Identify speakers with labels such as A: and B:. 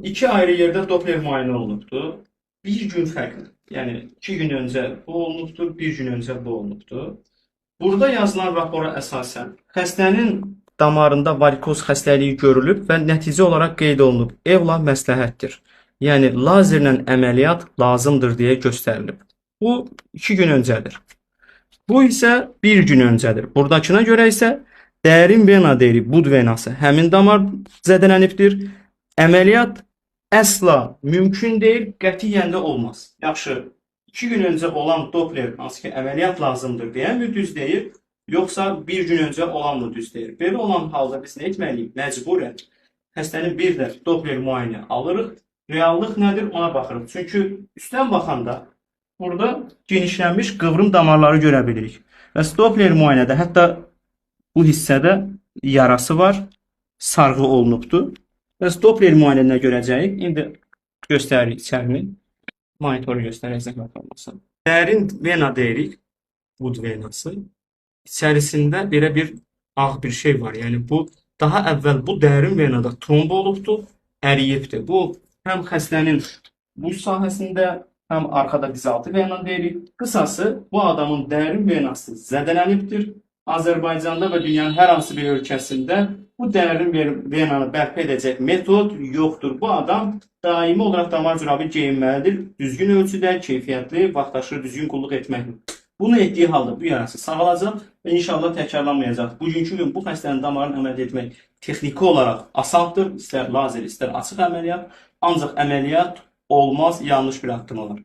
A: İki ayrı yerdə Doppler müayinə olunubdur. Bir gün fərqli. Yəni 2 gün öncə bu olunubdur, bir gün öncə bu olunubdur. Burada yazılan rapora əsasən xəstənin damarında varikoz xəstəliyi görülüb və nəticə olaraq qeyd olunub. Evla məsləhətdir. Yəni lazerlə əməliyyat lazımdır deyə göstərilib. Bu 2 gün öncədir. Bu isə bir gün öncədir. Buradakına görə isə dərin vena deyirik, bud venası. Həmin damar zədələnibdir. Əməliyyat əsla mümkün deyil, qətiyyən də olmaz. Yaxşı, 2 gün öncə olan Doppler hansı ki əməliyyat lazımdır deyən mi düz deyir, yoxsa bir gün öncə olan mı düz deyir? Belə olan halda biz nə etməliyik? Məcburən xəstənin bir də Doppler müayinə alırıq. Reallıq nədir ona baxırıq. Çünki üstdən baxanda burada genişlənmiş qıvrım damarları görə bilirik. Və Doppler müayinədə hətta bu hissədə yarası var, sarğı olunubdur. Və Doppler müayinədən görəcəyik. İndi göstəririk içərini. Monitoru göstərək zəhmət olmasın. Dərin vena deyirik, bud venası. İçərisində belə bir ağ bir şey var. Yəni bu daha əvvəl bu dərin venada tromb olubdur, əriyibdir. Bu həm xəstənin bu sahəsində, həm arxada dizaltı vena deyirik. Qısası bu adamın dərin venası zədələnibdir. Azərbaycanda və dünyanın hər hansı bir ölkəsində bu dərin venanı bərpa edəcək metod yoxdur. Bu adam daimi olaraq damar cürabı geyinməlidir. Düzgün ölçüdə, keyfiyyətli, vaxtaşırı düzgün qulluq etməklə. Bunu etdiyi halda bu yarası sağalacaq və inşallah təkrarlanmayacaq. Bugünkü gün bu xəstənin damarını əməliyyat etmək texniki olaraq asandır. İstər lazer, istər açıq əməliyyat. Ancaq əməliyyat olmaz, yanlış bir addım olar.